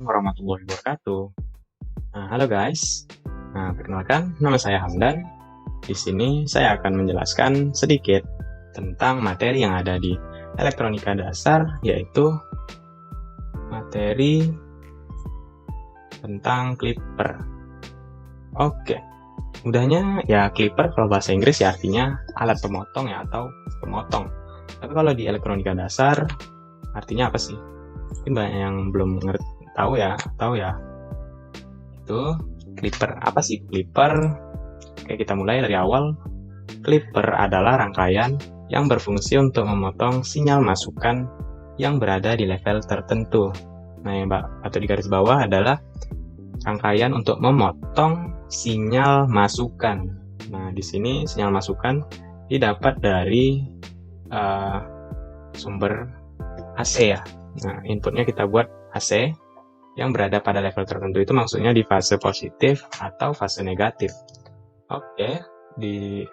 warahmatullahi wabarakatuh. Nah, halo guys. Nah, perkenalkan, nama saya Hamdan. Di sini saya akan menjelaskan sedikit tentang materi yang ada di elektronika dasar, yaitu materi tentang clipper. Oke, mudahnya ya clipper kalau bahasa Inggris ya artinya alat pemotong ya atau pemotong. Tapi kalau di elektronika dasar artinya apa sih? Mungkin banyak yang belum tahu ya. Itu clipper. Apa sih clipper? Oke, kita mulai dari awal. Clipper adalah rangkaian yang berfungsi untuk memotong sinyal masukan yang berada di level tertentu. Nah, yang atau di garis bawah adalah rangkaian untuk memotong sinyal masukan. Nah, di sini sinyal masukan didapat dari sumber AC ya. Nah, inputnya kita buat AC yang berada pada level tertentu, itu maksudnya di fase positif atau fase negatif. Oke,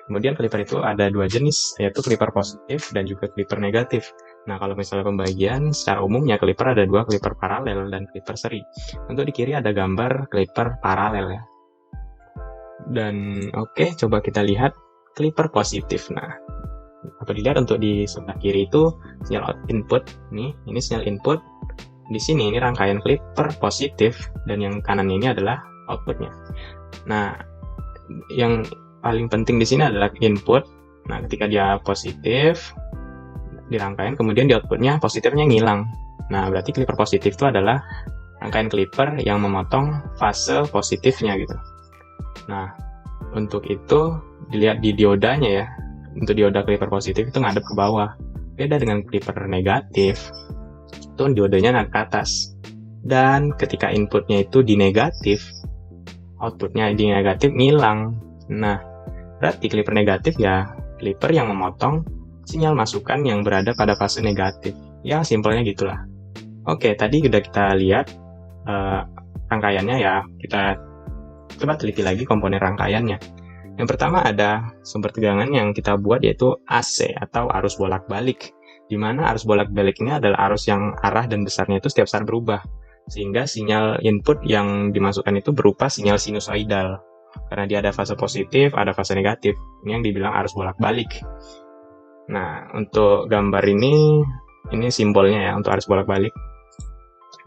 kemudian clipper itu ada dua jenis, yaitu clipper positif dan juga clipper negatif. Nah, kalau misalnya pembagian secara umumnya clipper ada dua, clipper paralel dan clipper seri. Untuk di kiri ada gambar clipper paralel ya. Dan oke, coba kita lihat clipper positif. Nah, atau dilihat untuk di sebelah kiri itu sinyal input. Ini sinyal input. Di sini ini rangkaian clipper positif dan yang kanan ini adalah outputnya. Nah, yang paling penting di sini adalah input. Nah, ketika dia positif di rangkaian, kemudian di outputnya positifnya ngilang. Nah, berarti clipper positif itu adalah rangkaian clipper yang memotong fase positifnya gitu. Nah, untuk itu dilihat di diodanya ya. Untuk dioda clipper positif itu ngadep ke bawah. Beda dengan clipper negatif, itu diodanya ngadep ke atas. Dan ketika inputnya itu di negatif, outputnya di negatif ngilang. Nah, berarti clipper negatif ya clipper yang memotong sinyal masukan yang berada pada fase negatif. Ya, simpelnya gitulah. Oke, tadi udah kita lihat rangkaiannya ya. Kita coba teliti lagi komponen rangkaiannya. Yang pertama ada sumber tegangan yang kita buat, yaitu AC atau arus bolak-balik, di mana arus bolak-balik ini adalah arus yang arah dan besarnya itu setiap saat berubah, sehingga sinyal input yang dimasukkan itu berupa sinyal sinusoidal, karena dia ada fase positif, ada fase negatif. Ini yang dibilang arus bolak-balik. Nah, untuk gambar ini simbolnya ya untuk arus bolak-balik.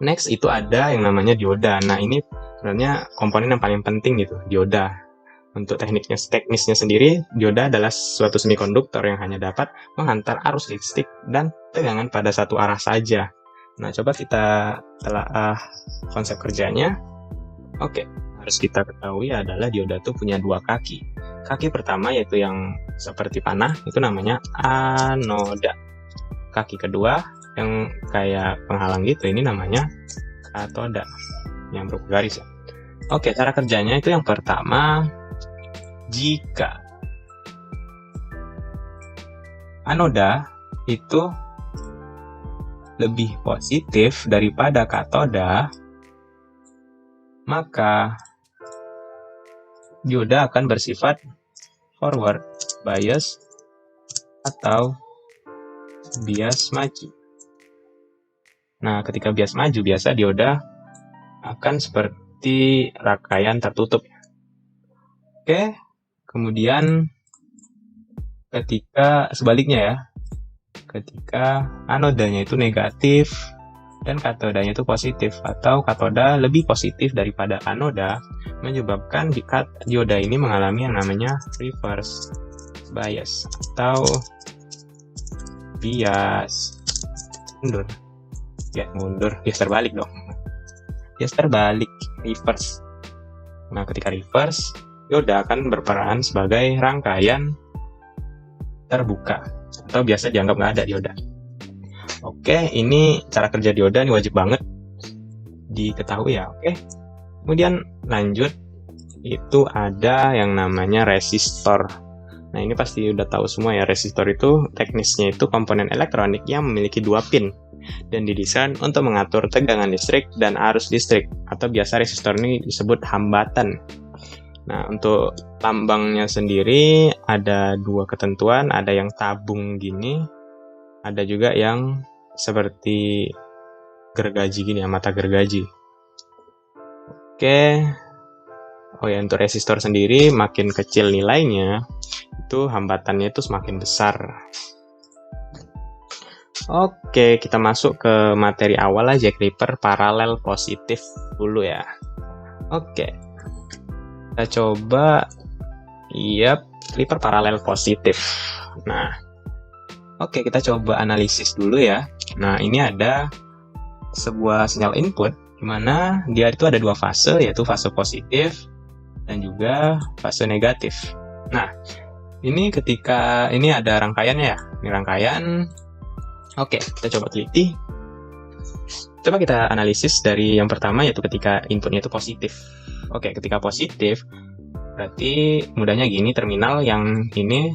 Next itu ada yang namanya dioda. Nah, ini sebenarnya komponen yang paling penting gitu, dioda. Untuk teknisnya sendiri, dioda adalah suatu semikonduktor yang hanya dapat menghantar arus listrik dan tegangan pada satu arah saja. Nah, coba kita telah konsep kerjanya. Oke, harus kita ketahui adalah dioda itu punya dua kaki. Kaki pertama yaitu yang seperti panah, itu namanya anoda. Kaki kedua yang kayak penghalang gitu, ini namanya katoda, yang berupa garis ya. Oke, cara kerjanya itu yang pertama, jika anoda itu lebih positif daripada katoda, maka dioda akan bersifat forward bias atau bias maju. Nah, ketika bias maju, biasa dioda akan seperti rangkaian tertutup. Oke. Kemudian ketika sebaliknya ya, ketika anodanya itu negatif dan katodanya itu positif, atau katoda lebih positif daripada anoda, menyebabkan dioda ini mengalami yang namanya reverse bias atau bias mundur, bias terbalik dong. Bias terbalik, reverse. Nah, ketika reverse, dioda akan berperan sebagai rangkaian terbuka atau biasa dianggap nggak ada dioda. Oke, ini cara kerja dioda, ini wajib banget diketahui ya. Oke, kemudian lanjut, itu ada yang namanya resistor. Nah, ini pasti udah tahu semua ya, resistor itu teknisnya itu komponen elektronik yang memiliki dua pin dan didesain untuk mengatur tegangan listrik dan arus listrik, atau biasa resistor ini disebut hambatan. Nah, untuk lambangnya sendiri ada dua ketentuan, ada yang tabung gini, ada juga yang seperti gergaji gini ya, mata gergaji. Oke. Oh ya, untuk resistor sendiri makin kecil nilainya, itu hambatannya itu semakin besar. Oke, kita masuk ke materi awal aja, Clipper paralel positif dulu ya. Oke, kita coba, Clipper paralel positif. Nah, oke, kita coba analisis dulu ya. Nah, ini ada sebuah sinyal input, di mana dia itu ada dua fase, yaitu fase positif dan juga fase negatif. Nah, ini ketika ini ada rangkaiannya ya. Ini rangkaian. Oke, kita coba teliti. Coba kita analisis dari yang pertama, yaitu ketika inputnya itu positif. Oke, ketika positif, berarti mudahnya gini, terminal yang ini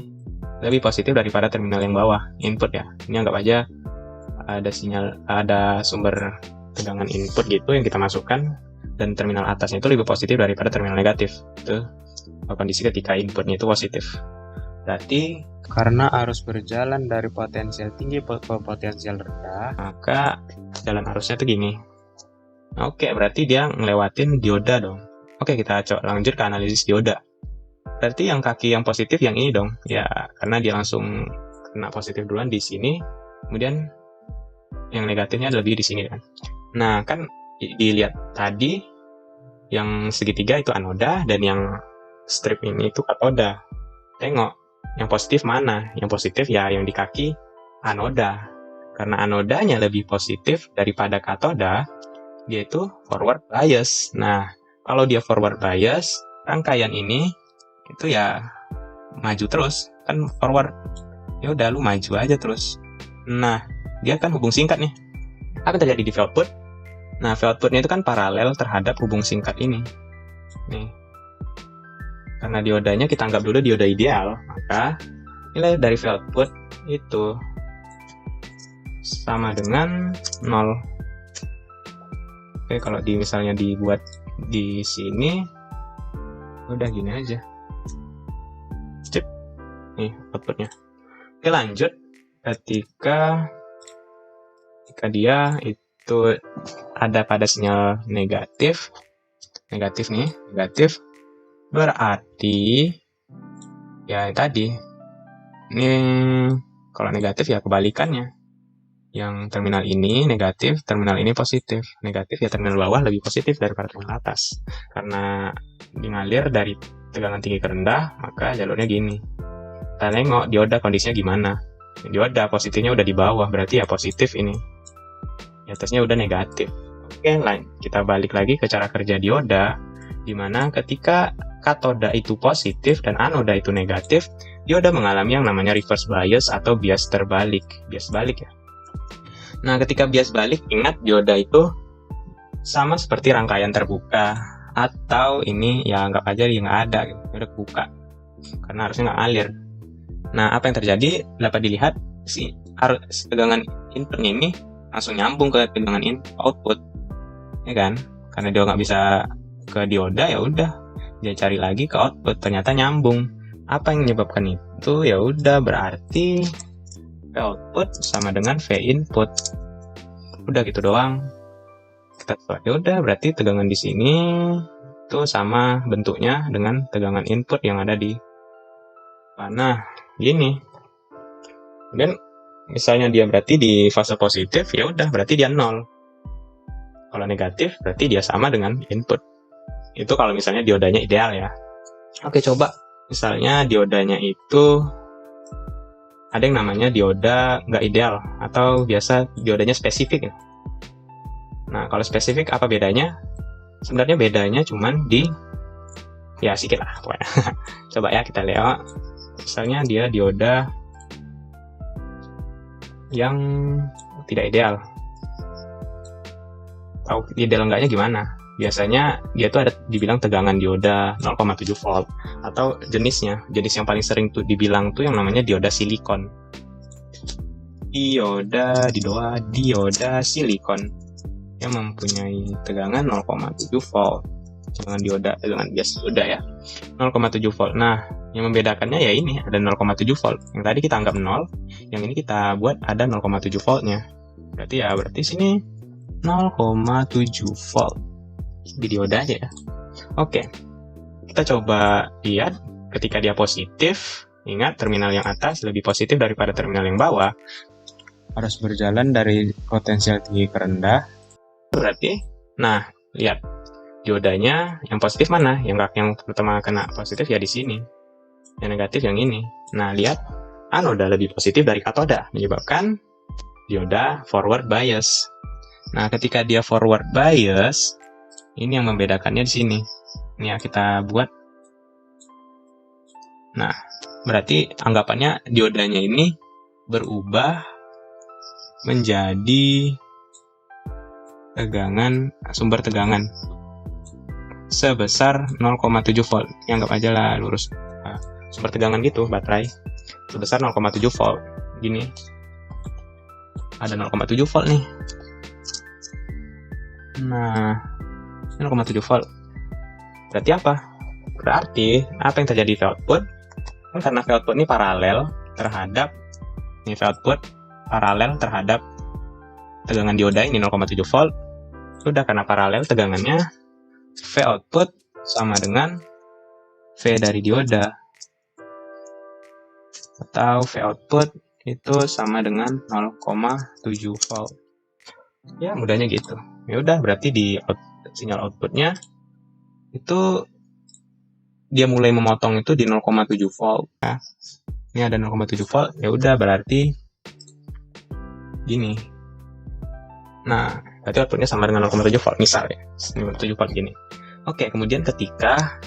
lebih positif daripada terminal yang bawah, input ya. Ini anggap aja ada sinyal, ada sumber tegangan input gitu yang kita masukkan, dan terminal atasnya itu lebih positif daripada terminal negatif. Itu kondisi ketika inputnya itu positif. Berarti karena arus berjalan dari potensial tinggi ke potensial rendah, maka jalan arusnya tuh gini. Oke, berarti dia ngelewatin dioda dong. Oke, kita lanjut ke analisis dioda. Berarti yang kaki yang positif yang ini dong. Ya, karena dia langsung kena positif duluan di sini, kemudian yang negatifnya lebih di sini kan. Nah, kan dilihat tadi yang segitiga itu anoda dan yang strip ini itu katoda. Tengok, yang positif mana? Yang positif ya yang di kaki anoda. Karena anodanya lebih positif daripada katoda, dia itu forward bias. Nah, kalau dia forward bias, rangkaian ini itu ya maju terus. Kan forward, ya udah lu maju aja terus. Nah, dia kan hubung singkat nih. Apa yang terjadi di output? Nah, outputnya itu kan paralel terhadap hubung singkat ini. Nih. Karena diodanya kita anggap dulu dioda ideal, maka nilai dari output itu sama dengan 0. Oke, kalau misalnya dibuat di sini, udah gini aja. Cip. Nih outputnya. Oke, lanjut. Ketika dia itu ada pada sinyal negatif nih, negatif, berarti ya tadi ini kalau negatif ya kebalikannya, yang terminal ini negatif, terminal ini positif. Negatif ya terminal bawah lebih positif daripada terminal atas, karena mengalir dari tegangan tinggi ke rendah, maka jalurnya gini. Kita nengok dioda kondisinya gimana. Dioda positifnya udah di bawah, berarti ya positif ini, di atasnya udah negatif. Oke, kita balik lagi ke cara kerja dioda, dimana ketika katoda itu positif dan anoda itu negatif, dioda mengalami yang namanya reverse bias atau bias terbalik. Bias balik ya. Nah, ketika bias balik, ingat dioda itu sama seperti rangkaian terbuka, atau ini ya anggap aja dia nggak ada, gitu. Udah kebuka, karena harusnya nggak ngalir. Nah, apa yang terjadi dapat dilihat, si tegangan input ini langsung nyambung ke tegangan output, ya kan? Karena dia nggak bisa ke dioda, ya udah dia cari lagi ke output, ternyata nyambung. Apa yang menyebabkan itu? Ya udah, berarti V output sama dengan V input. Udah gitu doang. Kita coba, ya udah berarti tegangan di sini itu sama bentuknya dengan tegangan input yang ada di mana. Gini. Dan misalnya dia berarti di fase positif, ya udah berarti dia 0. Kalau negatif berarti dia sama dengan input. Itu kalau misalnya diodanya ideal ya. Oke, coba misalnya diodanya itu ada yang namanya dioda nggak ideal, atau biasa diodanya spesifik ya. Nah, kalau spesifik apa bedanya? Sebenarnya bedanya cuman di, ya sedikit lah pokoknya. Coba ya kita lihat. Misalnya dia dioda yang tidak ideal. Tahu ideal enggaknya gimana? Biasanya dia tuh ada dibilang tegangan dioda 0,7 volt, atau jenis yang paling sering tuh dibilang tuh yang namanya dioda silikon. Dioda silikon yang mempunyai tegangan 0,7 volt. Tegangan biasa dioda ya, 0,7 volt. Nah, yang membedakannya ya ini ada 0,7 volt. Yang tadi kita anggap 0, yang ini kita buat ada 0,7 voltnya. Berarti sini 0,7 volt. di diodanya ya. Oke, kita coba lihat ketika dia positif. Ingat, terminal yang atas lebih positif daripada terminal yang bawah. Harus berjalan dari potensial tinggi ke rendah. Berarti, nah, lihat. Diodanya yang positif mana? Yang pertama kena positif ya di sini. Yang negatif yang ini. Nah, lihat. Anoda lebih positif dari katoda. Menyebabkan dioda forward bias. Nah, ketika dia forward bias, ini yang membedakannya di sini. Ini ya, kita buat. Nah, berarti anggapannya diodanya ini berubah menjadi sumber tegangan sebesar 0,7 volt. Anggap aja lah lurus. Sumber tegangan gitu, baterai. Sebesar 0,7 volt. Gini. Ada 0,7 volt nih. Nah, 0,7 volt. Berarti apa? Berarti, apa yang terjadi di output? Karena output ini paralel terhadap tegangan dioda ini 0,7 volt. Sudah, karena paralel tegangannya, V output sama dengan V dari dioda. Atau V output itu sama dengan 0,7 volt. Ya, mudahnya gitu. Ya udah, berarti di sinyal outputnya itu dia mulai memotong itu di 0,7 volt. Nah, ini ada 0,7 volt, ya udah berarti gini. Nah, berarti outputnya sama dengan 0,7 volt misal ya. 0,7 volt gini. Oke, kemudian ketika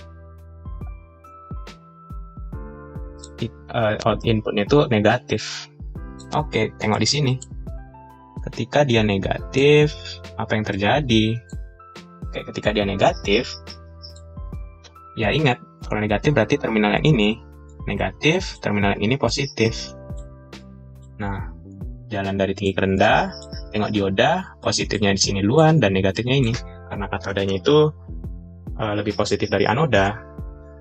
inputnya itu negatif. Oke, tengok di sini. Ketika dia negatif, apa yang terjadi? Oke, ketika dia negatif, ya ingat, kalau negatif berarti terminal yang ini negatif, terminal yang ini positif. Nah, jalan dari tinggi ke rendah, tengok dioda, positifnya di sini duluan dan negatifnya ini. Karena katodanya itu lebih positif dari anoda,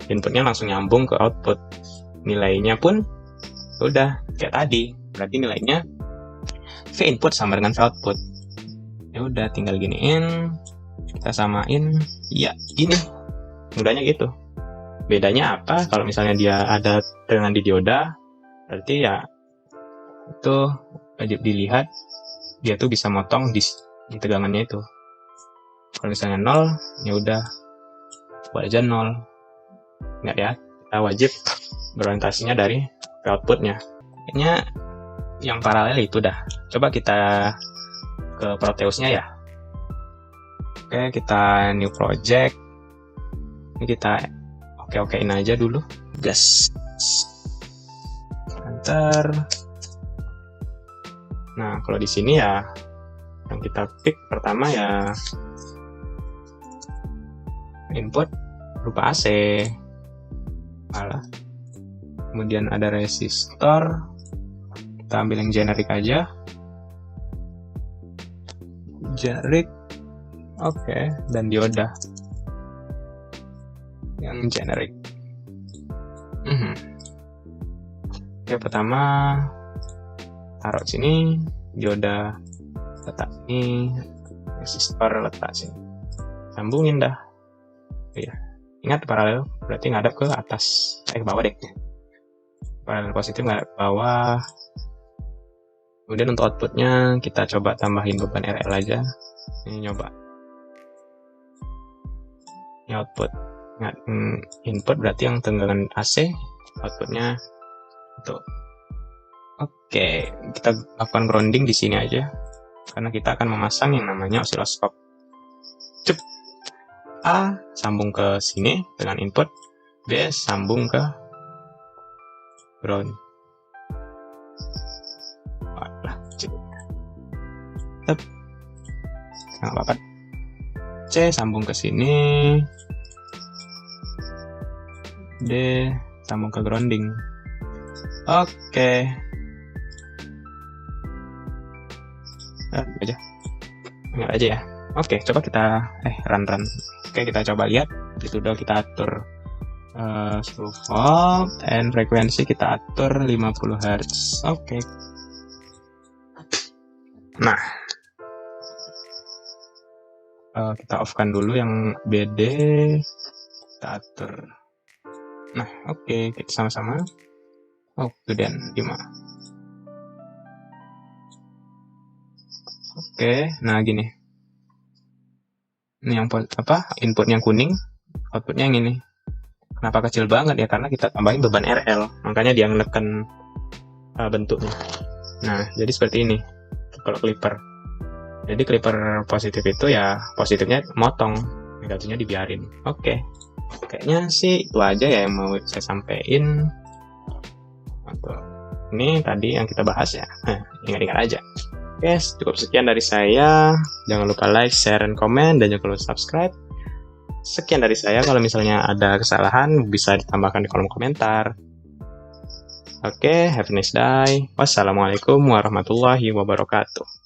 inputnya langsung nyambung ke output. Nilainya pun udah kayak tadi, berarti nilainya V input sama dengan V output. Ya udah, tinggal giniin, kita samain, ya gini. Mudahnya gitu. Bedanya apa? Kalau misalnya dia ada tegangan di dioda, berarti ya itu wajib dilihat dia tuh bisa motong di tegangannya itu. Kalau misalnya 0, ya udah buat aja 0. Ingat ya, kita wajib berorientasinya dari outputnya. Kayaknya yang paralel itu dah. Coba kita ke Proteusnya ya. Oke, kita new project. Ini kita oke-okein aja dulu. Gas. Enter. Nah, kalau di sini ya yang kita pick pertama ya input berupa AC. Kemudian ada resistor. Kita ambil yang generik aja. Generik. Oke, dan dioda yang generik. Oke, pertama taruh sini, dioda letak sini, resistor letak sini, sambungin dah. Iya, ingat paralel berarti ngadap ke atas, ke bawah deh. Paralel positif ngadap ke bawah. Kemudian untuk outputnya kita coba tambahin beban RL aja. Ini nyoba. Ini output. Input berarti yang tegangan AC, outputnya itu. Oke, kita lakukan grounding di sini aja karena kita akan memasang yang namanya osiloskop. Cep. A sambung ke sini dengan input, B sambung ke ground. Cep. Nggak apa-apa. C sambung ke sini, D sambung ke grounding. Oke. Ingat aja ya. Oke, coba kita run. Oke, kita coba lihat. Itu udah kita atur 10 volt and frekuensi kita atur 50 Hz. Oke. Nah, kita off-kan dulu yang BD, kita atur. Nah, oke, kita sama-sama. Dan 5. Oke, nah gini. Ini yang input yang kuning, outputnya yang ini. Kenapa kecil banget ya? Karena kita tambahin beban RL, makanya dia menekan bentuknya. Nah, jadi seperti ini kalau clipper. Jadi clipper positif itu ya positifnya motong, negatifnya dibiarin. Oke. Kayaknya sih itu aja ya yang mau saya sampaikan. Ini tadi yang kita bahas ya. Ingat-ingat aja. Oke, cukup sekian dari saya. Jangan lupa like, share, dan komen, dan jangan lupa subscribe. Sekian dari saya. Kalau misalnya ada kesalahan, bisa ditambahkan di kolom komentar. Oke, have a nice day. Wassalamualaikum warahmatullahi wabarakatuh.